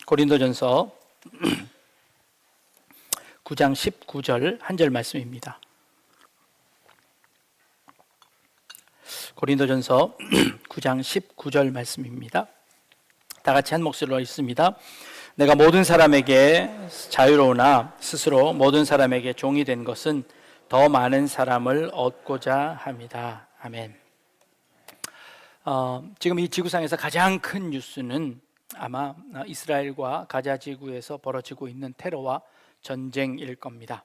고린도전서 9장 19절 한 절 말씀입니다. 고린도전서 9장 19절 말씀입니다. 다 같이 한 목소리로 읽습니다. 내가 모든 사람에게 자유로우나 스스로 모든 사람에게 종이 된 것은 더 많은 사람을 얻고자 합니다. 아멘. 지금 이 지구상에서 가장 큰 뉴스는 아마 이스라엘과 가자 지구에서 벌어지고 있는 테러와 전쟁일 겁니다.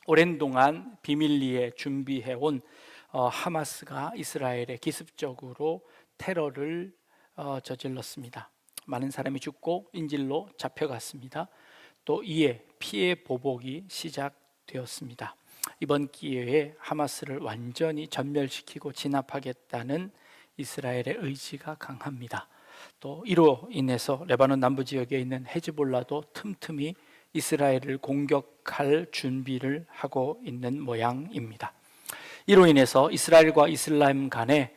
오랜 동안 비밀리에 준비해온 하마스가 이스라엘에 기습적으로 테러를 저질렀습니다. 많은 사람이 죽고 인질로 잡혀갔습니다. 또 이에 피해 보복이 시작되었습니다. 이번 기회에 하마스를 완전히 전멸시키고 진압하겠다는 이스라엘의 의지가 강합니다. 또 이로 인해서 레바논 남부 지역에 있는 헤즈볼라도 틈틈이 이스라엘을 공격할 준비를 하고 있는 모양입니다. 이로 인해서 이스라엘과 이슬람 간에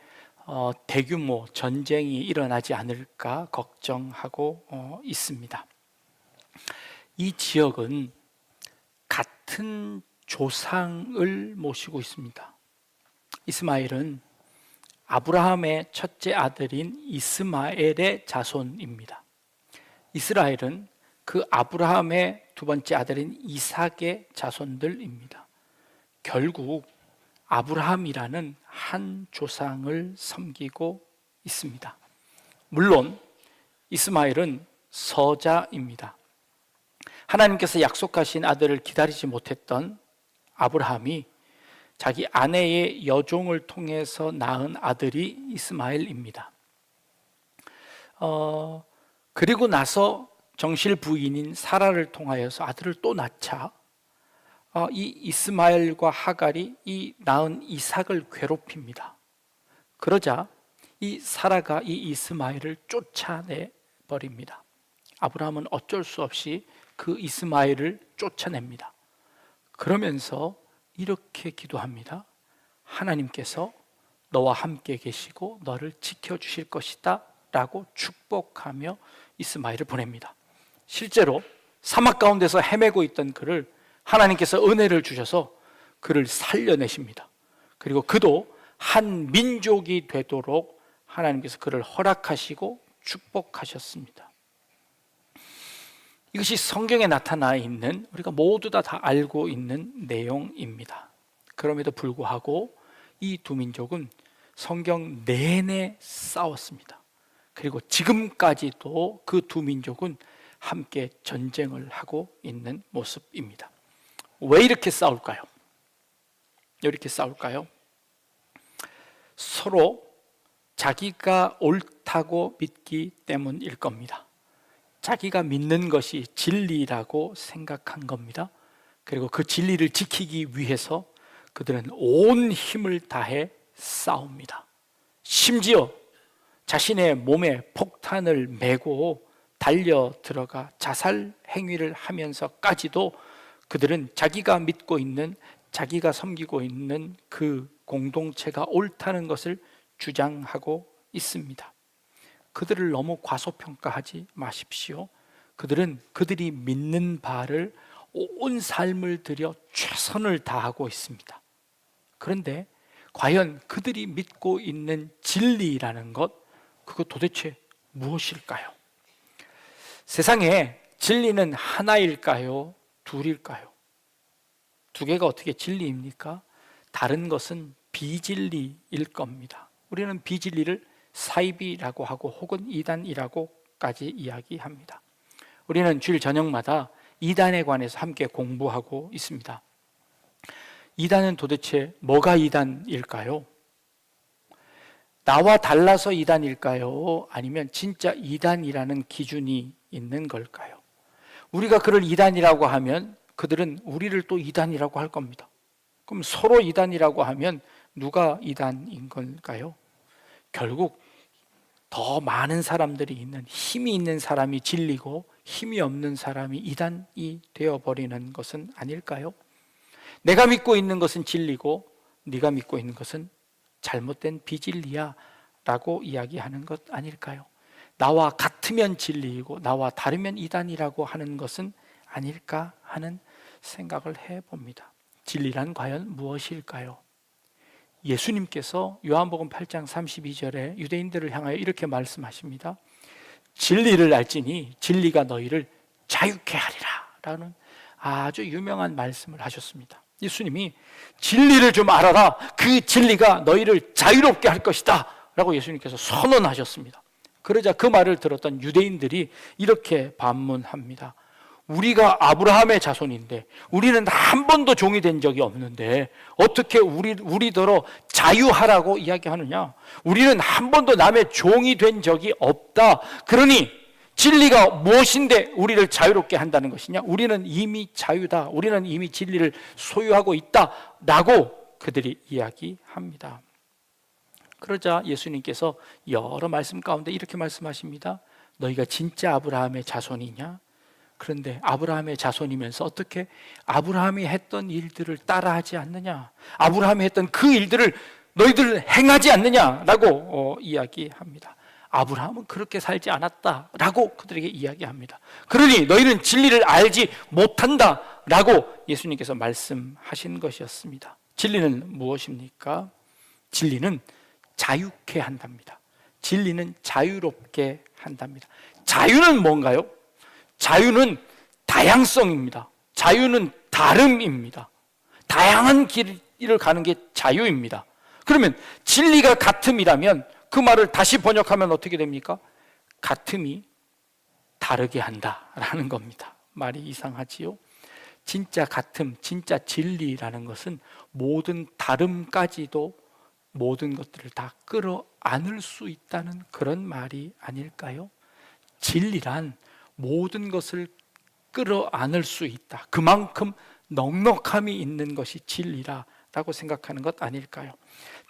대규모 전쟁이 일어나지 않을까 걱정하고 있습니다. 이 지역은 같은 조상을 모시고 있습니다. 이스마엘은 아브라함의 첫째 아들인 이스마엘의 자손입니다. 이스라엘은 그 아브라함의 두 번째 아들인 이삭의 자손들입니다. 결국 아브라함이라는 한 조상을 섬기고 있습니다. 물론 이스마엘은 서자입니다. 하나님께서 약속하신 아들을 기다리지 못했던 아브라함이 자기 아내의 여종을 통해서 낳은 아들이 이스마엘입니다. 그리고 나서 정실 부인인 사라를 통하여서 아들을 또 낳자 이 이스마엘과 하갈이 이 낳은 이삭을 괴롭힙니다. 그러자 이 사라가 이 이스마엘을 쫓아내 버립니다. 아브라함은 어쩔 수 없이 그 이스마엘을 쫓아냅니다. 그러면서 이렇게 기도합니다. 하나님께서 너와 함께 계시고 너를 지켜주실 것이다 라고 축복하며 이스마엘을 보냅니다. 실제로 사막 가운데서 헤매고 있던 그를 하나님께서 은혜를 주셔서 그를 살려내십니다. 그리고 그도 한 민족이 되도록 하나님께서 그를 허락하시고 축복하셨습니다. 이것이 성경에 나타나 있는 우리가 모두 다 알고 있는 내용입니다. 그럼에도 불구하고 이 두 민족은 성경 내내 싸웠습니다. 그리고 지금까지도 그 두 민족은 함께 전쟁을 하고 있는 모습입니다. 왜 이렇게 싸울까요? 이렇게 싸울까요? 서로 자기가 옳다고 믿기 때문일 겁니다. 자기가 믿는 것이 진리라고 생각한 겁니다. 그리고 그 진리를 지키기 위해서 그들은 온 힘을 다해 싸웁니다. 심지어 자신의 몸에 폭탄을 메고 달려 들어가 자살 행위를 하면서까지도 그들은 자기가 믿고 있는, 자기가 섬기고 있는 그 공동체가 옳다는 것을 주장하고 있습니다. 그들을 너무 과소평가하지 마십시오. 그들은 그들이 믿는 바를 온 삶을 들여 최선을 다하고 있습니다. 그런데 과연 그들이 믿고 있는 진리라는 것, 그거 도대체 무엇일까요? 세상에 진리는 하나일까요? 둘일까요? 두 개가 어떻게 진리입니까? 다른 것은 비진리일 겁니다. 우리는 비진리를 사이비라고 하고 혹은 이단이라고까지 이야기합니다. 우리는 주일 저녁마다 이단에 관해서 함께 공부하고 있습니다. 이단은 도대체 뭐가 이단일까요? 나와 달라서 이단일까요? 아니면 진짜 이단이라는 기준이 있는 걸까요? 우리가 그를 이단이라고 하면 그들은 우리를 또 이단이라고 할 겁니다. 그럼 서로 이단이라고 하면 누가 이단인 걸까요? 결국 더 많은 사람들이 있는, 힘이 있는 사람이 진리고 힘이 없는 사람이 이단이 되어버리는 것은 아닐까요? 내가 믿고 있는 것은 진리고 네가 믿고 있는 것은 잘못된 비진리야 라고 이야기하는 것 아닐까요? 나와 같으면 진리이고 나와 다르면 이단이라고 하는 것은 아닐까 하는 생각을 해봅니다. 진리란 과연 무엇일까요? 예수님께서 요한복음 8장 32절에 유대인들을 향하여 이렇게 말씀하십니다. 진리를 알지니 진리가 너희를 자유케 하리라 라는 아주 유명한 말씀을 하셨습니다. 예수님이 진리를 좀 알아라, 그 진리가 너희를 자유롭게 할 것이다 라고 예수님께서 선언하셨습니다. 그러자 그 말을 들었던 유대인들이 이렇게 반문합니다. 우리가 아브라함의 자손인데 우리는 한 번도 종이 된 적이 없는데 어떻게 우리더러 자유하라고 이야기하느냐? 우리는 한 번도 남의 종이 된 적이 없다. 그러니 진리가 무엇인데 우리를 자유롭게 한다는 것이냐? 우리는 이미 자유다. 우리는 이미 진리를 소유하고 있다 라고 그들이 이야기합니다. 그러자 예수님께서 여러 말씀 가운데 이렇게 말씀하십니다. 너희가 진짜 아브라함의 자손이냐? 그런데 아브라함의 자손이면서 어떻게 아브라함이 했던 일들을 따라하지 않느냐? 아브라함이 했던 그 일들을 너희들 행하지 않느냐라고 이야기합니다. 아브라함은 그렇게 살지 않았다라고 그들에게 이야기합니다. 그러니 너희는 진리를 알지 못한다라고 예수님께서 말씀하신 것이었습니다. 진리는 무엇입니까? 진리는 자유케 한답니다. 진리는 자유롭게 한답니다. 자유는 뭔가요? 자유는 다양성입니다. 자유는 다름입니다. 다양한 길을 가는 게 자유입니다. 그러면 진리가 같음이라면 그 말을 다시 번역하면 어떻게 됩니까? 같음이 다르게 한다라는 겁니다. 말이 이상하지요? 진짜 같음, 진짜 진리라는 것은 모든 다름까지도 모든 것들을 다 끌어안을 수 있다는 그런 말이 아닐까요? 진리란 모든 것을 끌어안을 수 있다. 그만큼 넉넉함이 있는 것이 진리라고 생각하는 것 아닐까요?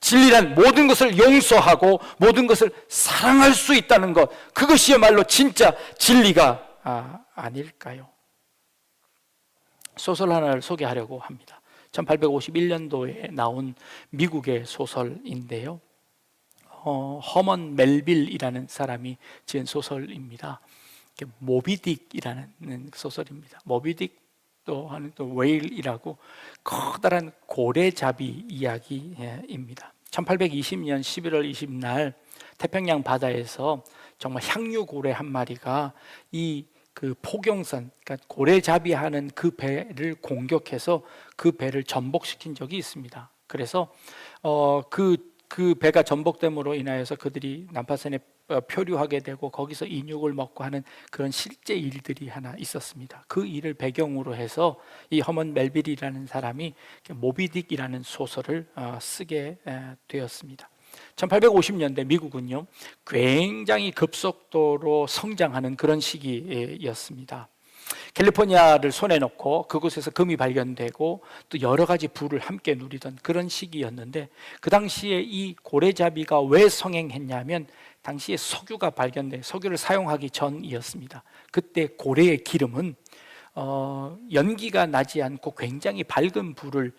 진리란 모든 것을 용서하고 모든 것을 사랑할 수 있다는 것, 그것이야말로 진짜 진리가 아닐까요? 소설 하나를 소개하려고 합니다. 1851년도에 나온 미국의 소설인데요. 허먼 멜빌이라는 사람이 지은 소설입니다. 모비딕이라는 소설입니다. 모비딕 또는 또 웨일이라고 커다란 고래잡이 이야기입니다. 1820년 11월 20날 태평양 바다에서 정말 향유고래 한 마리가 그 포경선, 그러니까 고래잡이 하는 그 배를 공격해서 그 배를 전복시킨 적이 있습니다. 그래서 그 배가 전복됨으로 인하여서 그들이 난파선에 표류하게 되고 거기서 인육을 먹고 하는 그런 실제 일들이 하나 있었습니다. 그 일을 배경으로 해서 이 허먼 멜빌이라는 사람이 모비딕이라는 소설을 쓰게 되었습니다. 1850년대 미국은요 굉장히 급속도로 성장하는 그런 시기였습니다. 캘리포니아를 손에 넣고 그곳에서 금이 발견되고 또 여러 가지 부를 함께 누리던 그런 시기였는데, 그 당시에 이 고래잡이가 왜 성행했냐면 당시에 석유가 발견돼 석유를 사용하기 전이었습니다. 그때 고래의 기름은 연기가 나지 않고 굉장히 밝은 불을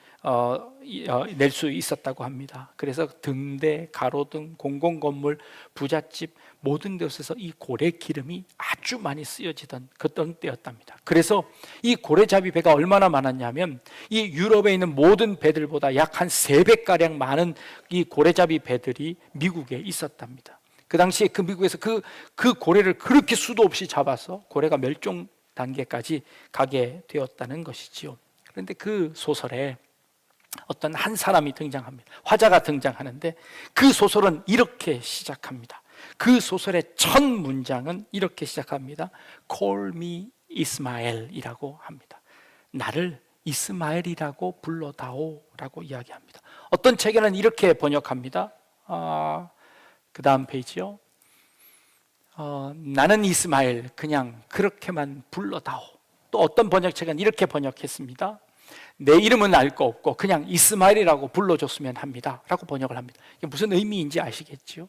낼 수 있었다고 합니다. 그래서 등대, 가로등, 공공건물, 부잣집 모든 곳에서 이 고래 기름이 아주 많이 쓰여지던 그런 때였답니다. 그래서 이 고래잡이 배가 얼마나 많았냐면 이 유럽에 있는 모든 배들보다 약 한 3배가량 많은 이 고래잡이 배들이 미국에 있었답니다. 그 당시에 그 미국에서 그 고래를 그렇게 수도 없이 잡아서 고래가 멸종 단계까지 가게 되었다는 것이지요. 그런데 그 소설에 어떤 한 사람이 등장합니다. 화자가 등장하는데 그 소설은 이렇게 시작합니다. 그 소설의 첫 문장은 이렇게 시작합니다. Call me Ismael이라고 합니다. 나를 이스마엘이라고 불러다오라고 이야기합니다. 어떤 책에는 이렇게 번역합니다. 그 다음 페이지요. 나는 이스마엘, 그냥 그렇게만 불러다오. 또 어떤 번역책은 이렇게 번역했습니다. 내 이름은 알 거 없고 그냥 이스마엘이라고 불러줬으면 합니다 라고 번역을 합니다. 이게 무슨 의미인지 아시겠죠?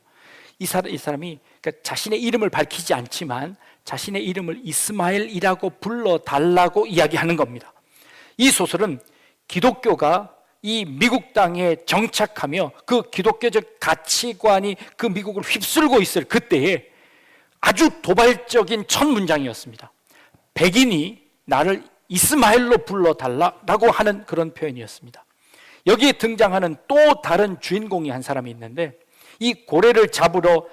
이 사람이 그러니까 자신의 이름을 밝히지 않지만 자신의 이름을 이스마엘이라고 불러달라고 이야기하는 겁니다. 이 소설은 기독교가 이 미국 땅에 정착하며 그 기독교적 가치관이 그 미국을 휩쓸고 있을 그때에 아주 도발적인 첫 문장이었습니다. 백인이 나를 이스마엘로 불러달라라고 하는 그런 표현이었습니다. 여기에 등장하는 또 다른 주인공이 한 사람이 있는데, 이 고래를 잡으러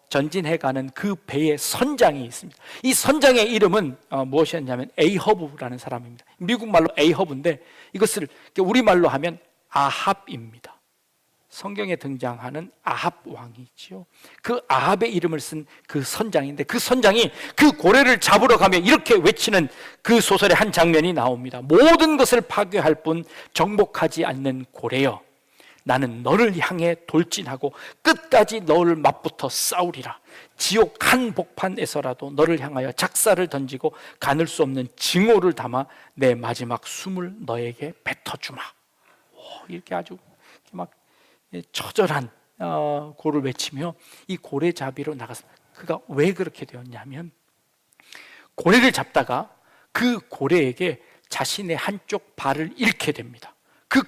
전진해가는 그 배의 선장이 있습니다. 이 선장의 이름은 무엇이었냐면 에이허브라는 사람입니다. 미국 말로 에이허브인데 이것을 우리말로 하면 아합입니다. 성경에 등장하는 아합 왕이지요. 그 아합의 이름을 쓴 그 선장인데, 그 선장이 그 고래를 잡으러 가면 이렇게 외치는 그 소설의 한 장면이 나옵니다. 모든 것을 파괴할 뿐 정복하지 않는 고래여, 나는 너를 향해 돌진하고 끝까지 너를 맞붙어 싸우리라. 지옥 한복판에서라도 너를 향하여 작사를 던지고 가눌 수 없는 징호를 담아 내 마지막 숨을 너에게 뱉어주마. 이렇게 아주 막 처절한 고를 외치며 이 고래잡이로 나갔습니다. 그가 왜 그렇게 되었냐면, 고래를 잡다가 그 고래에게 자신의 한쪽 발을 잃게 됩니다. 그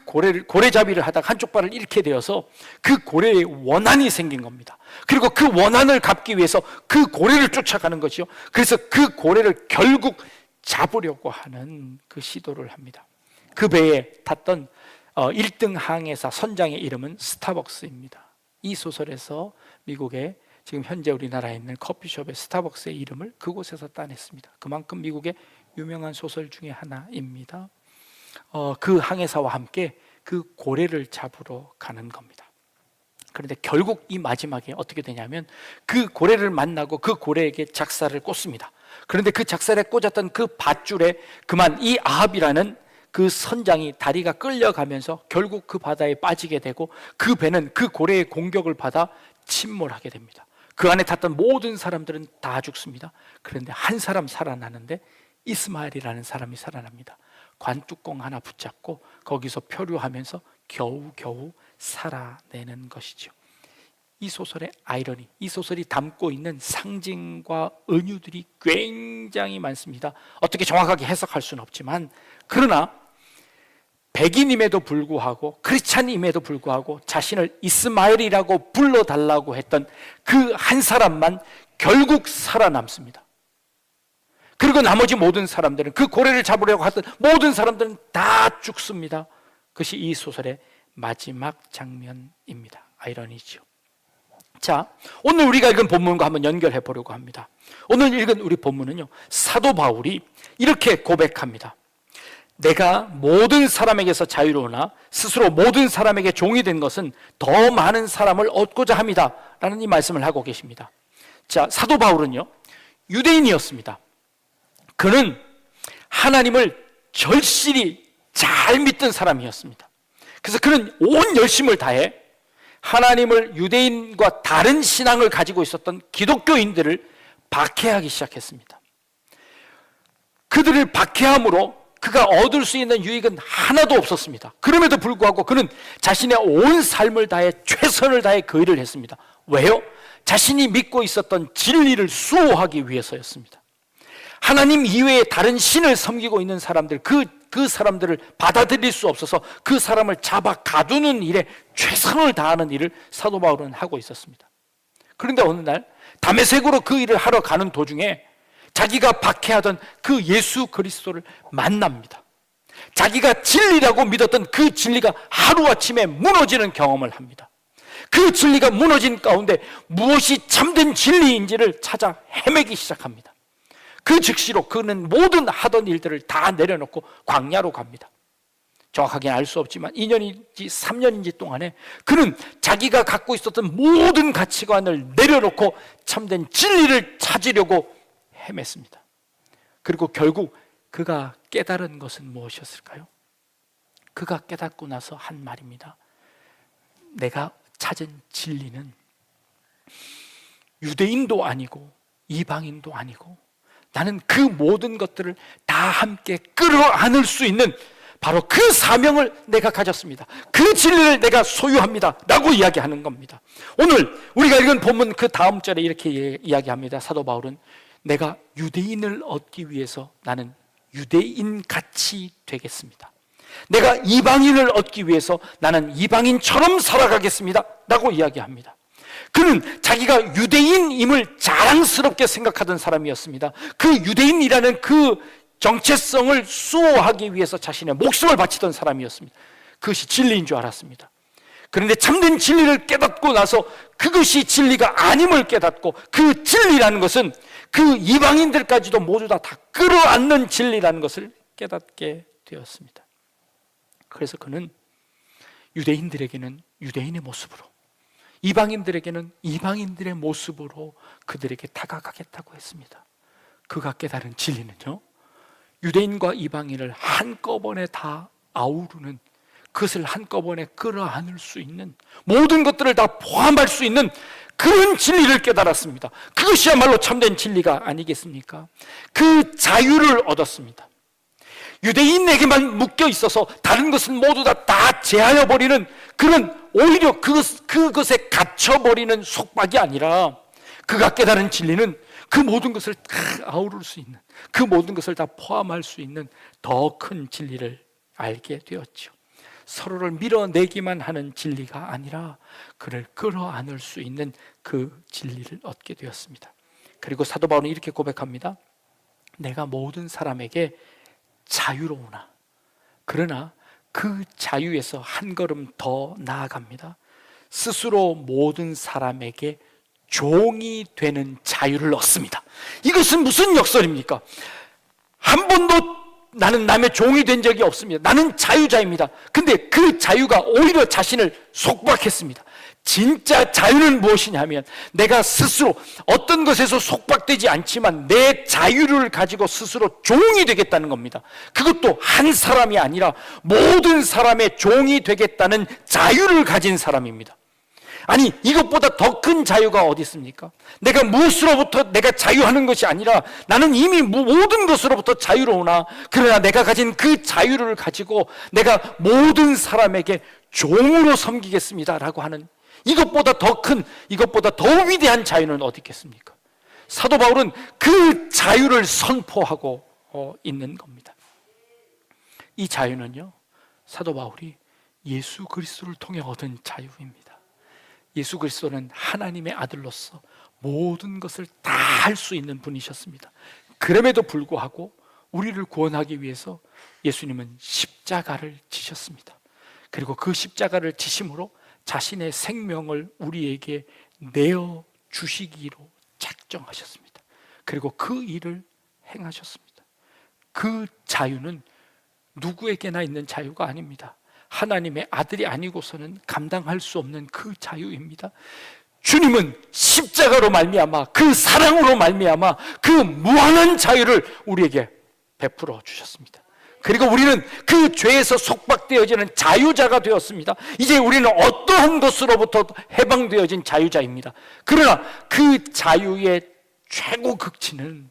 고래잡이를 하다가 한쪽 발을 잃게 되어서 그 고래에 원한이 생긴 겁니다. 그리고 그 원한을 갚기 위해서 그 고래를 쫓아가는 것이요. 그래서 그 고래를 결국 잡으려고 하는 그 시도를 합니다. 그 배에 탔던 1등 항해사 선장의 이름은 스타벅스입니다. 이 소설에서 미국의 지금 현재 우리나라에 있는 커피숍의 스타벅스의 이름을 그곳에서 따냈습니다. 그만큼 미국의 유명한 소설 중에 하나입니다. 그 항해사와 함께 그 고래를 잡으러 가는 겁니다. 그런데 결국 이 마지막에 어떻게 되냐면, 그 고래를 만나고 그 고래에게 작사를 꽂습니다. 그런데 그 작사에 꽂았던 그 밧줄에 그만 이 아합이라는 그 선장이 다리가 끌려가면서 결국 그 바다에 빠지게 되고, 그 배는 그 고래의 공격을 받아 침몰하게 됩니다. 그 안에 탔던 모든 사람들은 다 죽습니다. 그런데 한 사람 살아나는데, 이스마엘이라는 사람이 살아납니다. 관뚜껑 하나 붙잡고 거기서 표류하면서 겨우겨우 살아내는 것이죠. 이 소설의 아이러니, 이 소설이 담고 있는 상징과 은유들이 굉장히 많습니다. 어떻게 정확하게 해석할 수는 없지만, 그러나 백인임에도 불구하고 크리스찬임에도 불구하고 자신을 이스마엘이라고 불러달라고 했던 그 한 사람만 결국 살아남습니다. 그리고 나머지 모든 사람들은, 그 고래를 잡으려고 하던 모든 사람들은 다 죽습니다. 그것이 이 소설의 마지막 장면입니다. 아이러니죠. 자, 오늘 우리가 읽은 본문과 한번 연결해 보려고 합니다. 오늘 읽은 우리 본문은요, 사도 바울이 이렇게 고백합니다. 내가 모든 사람에게서 자유로우나 스스로 모든 사람에게 종이 된 것은 더 많은 사람을 얻고자 합니다 라는 이 말씀을 하고 계십니다. 자, 사도 바울은요, 유대인이었습니다. 그는 하나님을 절실히 잘 믿던 사람이었습니다. 그래서 그는 온 열심을 다해 하나님을, 유대인과 다른 신앙을 가지고 있었던 기독교인들을 박해하기 시작했습니다. 그들을 박해함으로 그가 얻을 수 있는 유익은 하나도 없었습니다. 그럼에도 불구하고 그는 자신의 온 삶을 다해 최선을 다해 그 일을 했습니다. 왜요? 자신이 믿고 있었던 진리를 수호하기 위해서였습니다. 하나님 이외에 다른 신을 섬기고 있는 사람들, 그 사람들을 받아들일 수 없어서 그 사람을 잡아 가두는 일에 최선을 다하는 일을 사도 바울은 하고 있었습니다. 그런데 어느 날 다메섹으로 그 일을 하러 가는 도중에 자기가 박해하던 그 예수 그리스도를 만납니다. 자기가 진리라고 믿었던 그 진리가 하루아침에 무너지는 경험을 합니다. 그 진리가 무너진 가운데 무엇이 참된 진리인지를 찾아 헤매기 시작합니다. 그 즉시로 그는 모든 하던 일들을 다 내려놓고 광야로 갑니다. 정확하게는 알 수 없지만 2년인지 3년인지 동안에 그는 자기가 갖고 있었던 모든 가치관을 내려놓고 참된 진리를 찾으려고 헤맸습니다. 그리고 결국 그가 깨달은 것은 무엇이었을까요? 그가 깨닫고 나서 한 말입니다. 내가 찾은 진리는 유대인도 아니고 이방인도 아니고 나는 그 모든 것들을 다 함께 끌어안을 수 있는 바로 그 사명을 내가 가졌습니다. 그 진리를 내가 소유합니다 라고 이야기하는 겁니다. 오늘 우리가 읽은 본문 그 다음 절에 이렇게 이야기합니다. 사도 바울은 내가 유대인을 얻기 위해서 나는 유대인같이 되겠습니다. 내가 이방인을 얻기 위해서 나는 이방인처럼 살아가겠습니다 라고 이야기합니다. 그는 자기가 유대인임을 자랑스럽게 생각하던 사람이었습니다. 그 유대인이라는 그 정체성을 수호하기 위해서 자신의 목숨을 바치던 사람이었습니다. 그것이 진리인 줄 알았습니다. 그런데 참된 진리를 깨닫고 나서 그것이 진리가 아님을 깨닫고, 그 진리라는 것은 그 이방인들까지도 모두 다 끌어안는 진리라는 것을 깨닫게 되었습니다. 그래서 그는 유대인들에게는 유대인의 모습으로, 이방인들에게는 이방인들의 모습으로 그들에게 다가가겠다고 했습니다. 그가 깨달은 진리는요, 유대인과 이방인을 한꺼번에 다 아우르는, 그것을 한꺼번에 끌어안을 수 있는, 모든 것들을 다 포함할 수 있는 그런 진리를 깨달았습니다. 그것이야말로 참된 진리가 아니겠습니까? 그 자유를 얻었습니다. 유대인에게만 묶여 있어서 다른 것은 모두 다 제하여 버리는 그런, 오히려 그것에 갇혀버리는 속박이 아니라, 그가 깨달은 진리는 그 모든 것을 다 아우를 수 있는, 그 모든 것을 다 포함할 수 있는 더 큰 진리를 알게 되었죠. 서로를 밀어내기만 하는 진리가 아니라 그를 끌어안을 수 있는 그 진리를 얻게 되었습니다. 그리고 사도 바울은 이렇게 고백합니다. 내가 모든 사람에게 자유로우나, 그러나 그 자유에서 한 걸음 더 나아갑니다. 스스로 모든 사람에게 종이 되는 자유를 얻습니다. 이것은 무슨 역설입니까? 한 번도 나는 남의 종이 된 적이 없습니다. 나는 자유자입니다. 근데 그 자유가 오히려 자신을 속박했습니다. 진짜 자유는 무엇이냐면, 내가 스스로 어떤 것에서 속박되지 않지만 내 자유를 가지고 스스로 종이 되겠다는 겁니다. 그것도 한 사람이 아니라 모든 사람의 종이 되겠다는 자유를 가진 사람입니다. 아니, 이것보다 더 큰 자유가 어디 있습니까? 내가 무엇으로부터 내가 자유하는 것이 아니라 나는 이미 모든 것으로부터 자유로우나, 그러나 내가 가진 그 자유를 가지고 내가 모든 사람에게 종으로 섬기겠습니다 라고 하는, 이것보다 더 큰, 이것보다 더 위대한 자유는 어디 있겠습니까? 사도 바울은 그 자유를 선포하고 있는 겁니다. 이 자유는요, 사도 바울이 예수 그리스도를 통해 얻은 자유입니다. 예수 그리스도는 하나님의 아들로서 모든 것을 다 할 수 있는 분이셨습니다. 그럼에도 불구하고 우리를 구원하기 위해서 예수님은 십자가를 지셨습니다. 그리고 그 십자가를 지심으로 자신의 생명을 우리에게 내어 주시기로 작정하셨습니다. 그리고 그 일을 행하셨습니다. 그 자유는 누구에게나 있는 자유가 아닙니다. 하나님의 아들이 아니고서는 감당할 수 없는 그 자유입니다. 주님은 십자가로 말미암아, 그 사랑으로 말미암아 그 무한한 자유를 우리에게 베풀어 주셨습니다. 그리고 우리는 그 죄에서 속박되어지는 자유자가 되었습니다. 이제 우리는 어떠한 것으로부터 해방되어진 자유자입니다. 그러나 그 자유의 최고 극치는,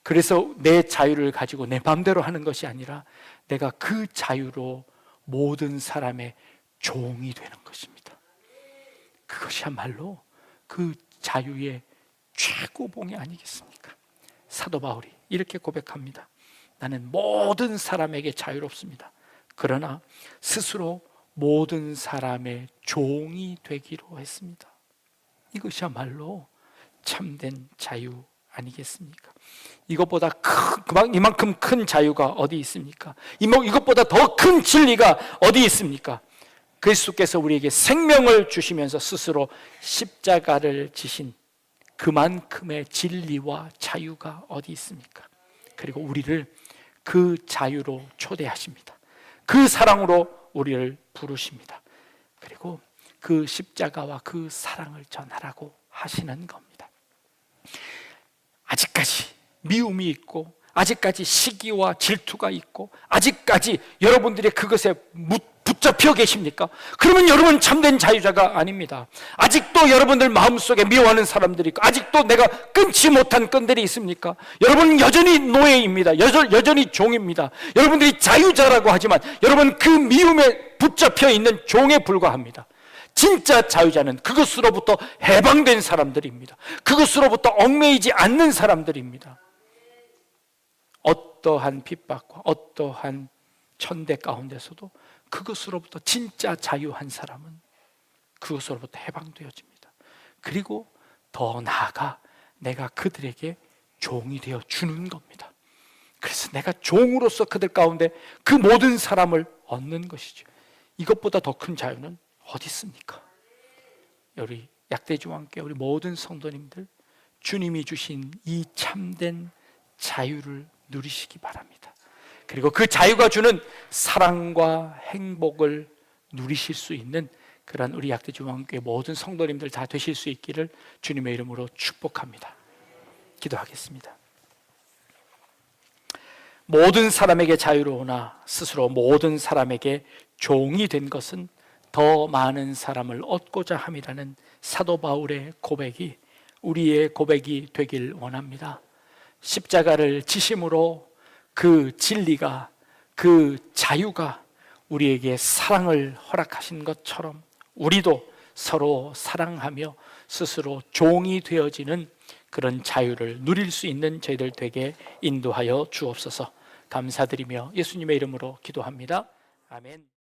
그래서 내 자유를 가지고 내 마음대로 하는 것이 아니라 내가 그 자유로 모든 사람의 종이 되는 것입니다. 그것이야말로 그 자유의 최고봉이 아니겠습니까? 사도 바울이 이렇게 고백합니다. 나는 모든 사람에게 자유롭습니다. 그러나 스스로 모든 사람의 종이 되기로 했습니다. 이것이야말로 참된 자유 아니겠습니까? 이것보다 이만큼 큰 자유가 어디 있습니까? 이것보다 더 큰 진리가 어디 있습니까? 그리스도께서 우리에게 생명을 주시면서 스스로 십자가를 지신 그만큼의 진리와 자유가 어디 있습니까? 그리고 우리를 그 자유로 초대하십니다. 그 사랑으로 우리를 부르십니다. 그리고 그 십자가와 그 사랑을 전하라고 하시는 겁니다. 아직까지 미움이 있고, 아직까지 시기와 질투가 있고, 아직까지 여러분들이 그것에 붙잡혀 계십니까? 그러면 여러분 참된 자유자가 아닙니다. 아직도 여러분들 마음속에 미워하는 사람들이 있고, 아직도 내가 끊지 못한 끈들이 있습니까? 여러분은 여전히 노예입니다. 여전히 종입니다. 여러분들이 자유자라고 하지만 여러분 그 미움에 붙잡혀 있는 종에 불과합니다. 진짜 자유자는 그것으로부터 해방된 사람들입니다. 그것으로부터 얽매이지 않는 사람들입니다. 어떠한 핍박과 어떠한 천대 가운데서도 그것으로부터 진짜 자유한 사람은 그것으로부터 해방되어집니다. 그리고 더 나아가 내가 그들에게 종이 되어 주는 겁니다. 그래서 내가 종으로서 그들 가운데 그 모든 사람을 얻는 것이죠. 이것보다 더 큰 자유는 어디 있습니까? 우리 약대지와 함께 우리 모든 성도님들, 주님이 주신 이 참된 자유를 누리시기 바랍니다. 그리고 그 자유가 주는 사랑과 행복을 누리실 수 있는 그런 우리 약대지와 함께 모든 성도님들 다 되실 수 있기를 주님의 이름으로 축복합니다. 기도하겠습니다. 모든 사람에게 자유로우나 스스로 모든 사람에게 종이 된 것은 더 많은 사람을 얻고자 함이라는 사도 바울의 고백이 우리의 고백이 되길 원합니다. 십자가를 지심으로 그 진리가, 그 자유가 우리에게 사랑을 허락하신 것처럼 우리도 서로 사랑하며 스스로 종이 되어지는 그런 자유를 누릴 수 있는 저희들 되게 인도하여 주옵소서. 감사드리며 예수님의 이름으로 기도합니다. 아멘.